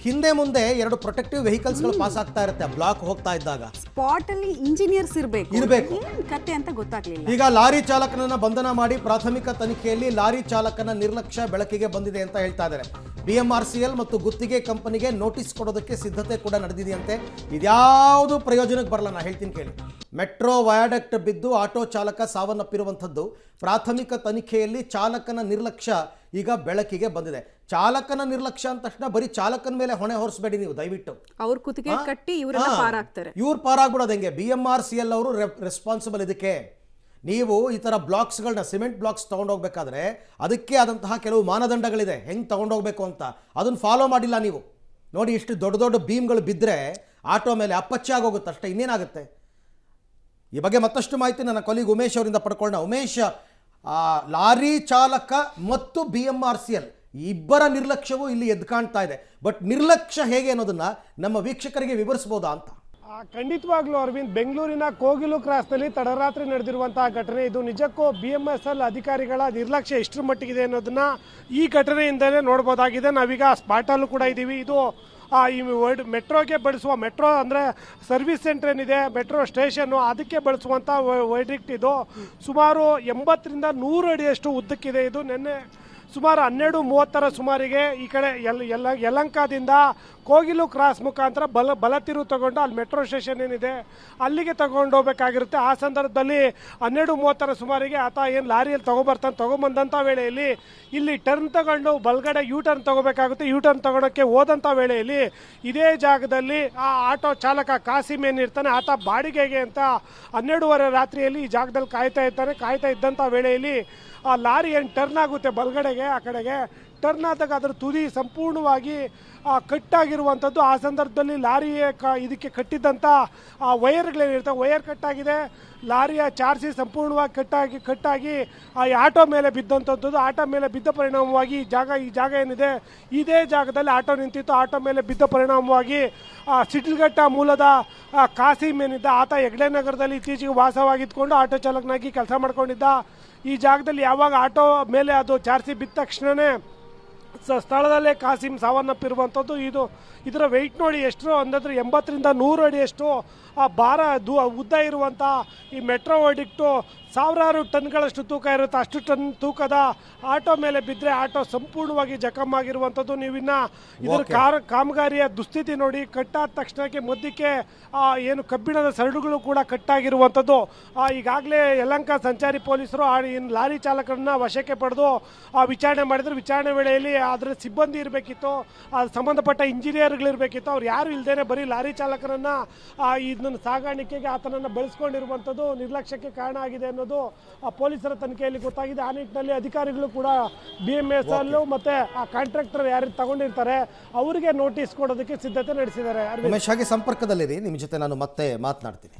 ಹಿಂದೆ ಮುಂದೆ ಎರಡು ಪ್ರೊಟೆಕ್ಟಿವ್ ವೆಹಿಕಲ್ಸ್ಗಳು ಪಾಸ್ ಆಗ್ತಾ ಇರುತ್ತೆ ಬ್ಲಾಕ್ ಹೋಗ್ತಾ ಇದ್ದಾಗ. ಸ್ಪಾಟ್ ಅಲ್ಲಿ ಇಂಜಿನಿಯರ್ಸ್ ಇರಬೇಕು ಕತೆ ಅಂತ ಗೊತ್ತಾಗ್ಲಿಲ್ಲ. ಈಗ ಲಾರಿ ಚಾಲಕನನ್ನ ಬಂಧನ ಮಾಡಿ ಪ್ರಾಥಮಿಕ ತನಿಖೆಯಲ್ಲಿ ಲಾರಿ ಚಾಲಕನ ನಿರ್ಲಕ್ಷ್ಯ ಬೆಳಕಿಗೆ ಬಂದಿದೆ ಅಂತ ಹೇಳ್ತಾ ಇದ್ದಾರೆ. BMRCL ಮತ್ತು ಗುತ್ತಿಗೆ ಕಂಪನಿಗೆ ನೋಟಿಸ್ ಕೊಡೋದಕ್ಕೆ ಸಿದ್ಧತೆ ಕೂಡ ನಡೆದಿದೆಯಂತೆ. ಇದ್ಯಾವುದು ಪ್ರಯೋಜನಕ್ಕೆ ಬರಲ್ಲ, ನಾ ಹೇಳ್ತೀನಿ ಕೇಳಿ. ಮೆಟ್ರೋ ವಯಾಡಕ್ಟ್ ಬಿದ್ದು ಆಟೋ ಚಾಲಕ ಸಾವನ್ನಪ್ಪಿರುವಂಥದ್ದು ಪ್ರಾಥಮಿಕ ತನಿಖೆಯಲ್ಲಿ ಚಾಲಕನ ನಿರ್ಲಕ್ಷ್ಯ ಈಗ ಬೆಳಕಿಗೆ ಬಂದಿದೆ. ಚಾಲಕನ ನಿರ್ಲಕ್ಷ್ಯ ಅಂದ ತಕ್ಷಣ ಬರೀ ಚಾಲಕನ ಮೇಲೆ ಹೊಣೆ ಹೊರಿಸಬೇಡಿ ನೀವು ದಯವಿಟ್ಟು. ಅವ್ರ ಕುತ್ತಿಗೆ ಕಟ್ಟಿ ಇವರೆಲ್ಲ ಪಾರಾಗ್ತಾರೆ. ಇವ್ರು ಪಾರಾಗ್ಬಿಡೋದು ಹೆಂಗೆ? BMRCL ಅವರು ರೆಸ್ಪಾನ್ಸಿಬಲ್ ಇದಕ್ಕೆ. ನೀವು ಈ ಥರ ಬ್ಲಾಕ್ಸ್ಗಳನ್ನ ಸಿಮೆಂಟ್ ಬ್ಲಾಕ್ಸ್ ತೊಗೊಂಡೋಗ್ಬೇಕಾದ್ರೆ ಅದಕ್ಕೆ ಆದಂತಹ ಕೆಲವು ಮಾನದಂಡಗಳಿದೆ, ಹೆಂಗೆ ತೊಗೊಂಡೋಗ್ಬೇಕು ಅಂತ. ಅದನ್ನು ಫಾಲೋ ಮಾಡಿಲ್ಲ ನೀವು. ನೋಡಿ, ಇಷ್ಟು ದೊಡ್ಡ ದೊಡ್ಡ ಬೀಮ್ಗಳು ಬಿದ್ದರೆ ಆಟೋ ಮೇಲೆ ಅಪ್ಪಚ್ಚೆ ಆಗೋಗುತ್ತೆ ಅಷ್ಟೇ, ಇನ್ನೇನಾಗುತ್ತೆ? ಈ ಬಗ್ಗೆ ಮತ್ತಷ್ಟು ಮಾಹಿತಿ ನನ್ನ ಕೊಲೀಗ್ ಉಮೇಶ್ ಅವರಿಂದ ಪಡ್ಕೊಳ್ಳೋಣ. ಉಮೇಶ್, ಲಾರಿ ಚಾಲಕ ಮತ್ತು BMRCL ಇಬ್ಬರ ನಿರ್ಲಕ್ಷ್ಯವೂ ಇಲ್ಲಿ ಎದ್ದು ಕಾಣ್ತಾ ಇದೆ. ಬಟ್ ನಿರ್ಲಕ್ಷ್ಯ ಹೇಗೆ ಅನ್ನೋದನ್ನ ನಮ್ಮ ವೀಕ್ಷಕರಿಗೆ ವಿವರಿಸಬಹುದಾ ಅಂತ? ಖಂಡಿತವಾಗ್ಲೂ ಅರವಿಂದ್, ಬೆಂಗಳೂರಿನ ಕೋಗಿಲು ಕ್ರಾಸ್ನಲ್ಲಿ ತಡರಾತ್ರಿ ನಡೆದಿರುವಂತಹ ಘಟನೆ ಇದು. ನಿಜಕ್ಕೂ BMSL ಅಧಿಕಾರಿಗಳ ನಿರ್ಲಕ್ಷ್ಯ ಎಷ್ಟರ ಮಟ್ಟಿಗಿದೆ ಅನ್ನೋದನ್ನ ಈ ಘಟನೆಯಿಂದಲೇ ನೋಡ್ಬೋದಾಗಿದೆ. ನಾವೀಗ ಸ್ಪಾಟಲ್ಲೂ ಕೂಡ ಇದ್ದೀವಿ. ಇದು ಈ ಮೆಟ್ರೋಗೆ ಬಳಸುವ, ಮೆಟ್ರೋ ಅಂದರೆ ಸರ್ವಿಸ್ ಸೆಂಟರ್ ಏನಿದೆ, ಮೆಟ್ರೋ ಸ್ಟೇಷನ್ನು, ಅದಕ್ಕೆ ಬಳಸುವಂಥ ವೈಡ್ರಿಕ್ಟ್ ಇದು. ಸುಮಾರು 80ರಿಂದ 100 ಅಡಿಯಷ್ಟು ಉದ್ದಕ್ಕಿದೆ. ಇದು ನಿನ್ನೆ ಸುಮಾರು 12:30 ಸುಮಾರಿಗೆ ಈ ಕಡೆ ಯಲಹಂಕದಿಂದ ಕೋಗಿಲು ಕ್ರಾಸ್ ಮುಖಾಂತರ ಬಲ ತಿರುವು ತಗೊಂಡು ಅಲ್ಲಿ ಮೆಟ್ರೋ ಸ್ಟೇಷನ್ ಏನಿದೆ ಅಲ್ಲಿಗೆ ತಗೊಂಡು ಹೋಗ್ಬೇಕಾಗಿರುತ್ತೆ. ಆ ಸಂದರ್ಭದಲ್ಲಿ 12:30 ಸುಮಾರಿಗೆ ಆತ ಏನು ಲಾರಿಯಲ್ಲಿ ತೊಗೊಂಬಂದಂಥ ವೇಳೆಯಲ್ಲಿ ಇಲ್ಲಿ ಟರ್ನ್ ತಗೊಂಡು ಬಲಗಡೆ ಟರ್ನ್ ತೊಗೋಬೇಕಾಗುತ್ತೆ. ಟರ್ನ್ ತಗೊಳಕ್ಕೆ ಹೋದಂಥ ವೇಳೆಯಲ್ಲಿ ಇದೇ ಜಾಗದಲ್ಲಿ ಆ ಆಟೋ ಚಾಲಕ ಕಾಸಿಮ್ ಏನಿರ್ತಾನೆ ಆತ ಬಾಡಿಗೆಗೆ ಅಂತ 12:30 ರಾತ್ರಿಯಲ್ಲಿ ಈ ಜಾಗದಲ್ಲಿ ಕಾಯ್ತಾ ಇದ್ದಂಥ ವೇಳೆಯಲ್ಲಿ ಆ ಲಾರಿ ಏನು ಟರ್ನ್ ಆಗುತ್ತೆ ಬಲಗಡೆಗೆ, ಆ ಕಡೆಗೆ ಟರ್ನ್ ಆದಾಗ ಅದರ ತುದಿ ಸಂಪೂರ್ಣವಾಗಿ ಕಟ್ಟಾಗಿರುವಂಥದ್ದು. ಆ ಸಂದರ್ಭದಲ್ಲಿ ಲಾರಿಯ ಇದಕ್ಕೆ ಕಟ್ಟಿದ್ದಂಥ ವೈರ್ಗಳೇನಿರ್ತವೆ, ವೈರ್ ಕಟ್ಟಾಗಿದೆ. ಲಾರಿಯ ಚಾರ್ಸಿ ಸಂಪೂರ್ಣವಾಗಿ ಕಟ್ಟಾಗಿ ಆ ಆಟೋ ಮೇಲೆ ಬಿದ್ದಂಥದ್ದು. ಆಟೋ ಮೇಲೆ ಬಿದ್ದ ಪರಿಣಾಮವಾಗಿ ಈ ಜಾಗ ಏನಿದೆ ಇದೇ ಜಾಗದಲ್ಲಿ ಆಟೋ ನಿಂತಿತ್ತು. ಆಟೋ ಮೇಲೆ ಬಿದ್ದ ಪರಿಣಾಮವಾಗಿ ಸಿಡ್ಲಘಟ್ಟ ಮೂಲದ ಕಾಸಿಮ್ ಏನಿದ್ದ ಆತ ಹೆಗ್ಡೆ ನಗರದಲ್ಲಿ ಇತ್ತೀಚೆಗೆ ವಾಸವಾಗಿದ್ದುಕೊಂಡು ಆಟೋ ಚಾಲಕನಾಗಿ ಕೆಲಸ ಮಾಡ್ಕೊಂಡಿದ್ದ. ಈ ಜಾಗದಲ್ಲಿ ಯಾವಾಗ ಆಟೋ ಮೇಲೆ ಅದು ಚಾರ್ಸಿ ಬಿದ್ದ ತಕ್ಷಣವೇ ಸ್ಥಳದಲ್ಲೇ ಕಾಸಿಮ್ ಸಾವನ್ನಪ್ಪಿರುವಂಥದ್ದು. ಇದರ ವೆಯ್ಟ್ ನೋಡಿ ಎಷ್ಟು ಅಂದರೆ 80ರಿಂದ 100 ಅಡಿಯಷ್ಟು ಭಾರ ಉದ್ದ ಇರುವಂಥ ಈ ಮೆಟ್ರೋ ವೈಡಕ್ಟು ಸಾವಿರಾರು ಟನ್ಗಳಷ್ಟು ತೂಕ ಇರುತ್ತೆ. ಅಷ್ಟು ಟನ್ ತೂಕದ ಆಟೋ ಮೇಲೆ ಬಿದ್ದರೆ ಆಟೋ ಸಂಪೂರ್ಣವಾಗಿ ಜಖಮ್ ಆಗಿರುವಂಥದ್ದು. ನೀವಿನ್ನು ಇದರ ಕಾಮಗಾರಿಯ ದುಸ್ಥಿತಿ ನೋಡಿ. ಕಟ್ಟಾದ ತಕ್ಷಣಕ್ಕೆ ಮಧ್ಯಕ್ಕೆ ಏನು ಕಬ್ಬಿಣದ ಸರಡುಗಳು ಕೂಡ ಕಟ್ಟಾಗಿರುವಂಥದ್ದು. ಈಗಾಗಲೇ ಯಲಹಂಕ ಸಂಚಾರಿ ಪೊಲೀಸರು ಲಾರಿ ಚಾಲಕರನ್ನ ವಶಕ್ಕೆ ಪಡೆದು ವಿಚಾರಣೆ ಮಾಡಿದ್ರು. ವಿಚಾರಣೆ ವೇಳೆಯಲ್ಲಿ ಅದರ ಸಿಬ್ಬಂದಿ ಇರಬೇಕಿತ್ತು, ಸಂಬಂಧಪಟ್ಟ ಇಂಜಿನಿಯರ್ಗಳಿರಬೇಕಿತ್ತು. ಅವ್ರು ಯಾರು ಇಲ್ಲದೇನೆ ಬರೀ ಲಾರಿ ಚಾಲಕರನ್ನ ಇದನ್ನು ಸಾಗಾಣಿಕೆಗೆ ಆತನನ್ನು ಬಳಸ್ಕೊಂಡಿರುವಂಥದ್ದು ನಿರ್ಲಕ್ಷ್ಯಕ್ಕೆ ಕಾರಣ ಆಗಿದೆ ಅನ್ನೋದು ಪೊಲೀಸರ ತನಿಖೆಯಲ್ಲಿ ಗೊತ್ತಾಗಿದೆ. ಆ ನಿಟ್ಟಿನಲ್ಲಿ ಅಧಿಕಾರಿಗಳು ಕೂಡ BMSL ಮತ್ತೆ ಆ ಕಾಂಟ್ರಾಕ್ಟರ್ ಯಾರು ತಗೊಂಡಿರ್ತಾರೆ ಅವರಿಗೆ ನೋಟಿಸ್ ಕೊಡೋದಕ್ಕೆ ಸಿದ್ಧತೆ ನಡೆಸಿದ್ದಾರೆ. ಸಂಪರ್ಕದಲ್ಲಿರಿ, ನಿಮ್ಮ ಜೊತೆ ನಾನು ಮತ್ತೆ ಮಾತನಾಡ್ತೀನಿ.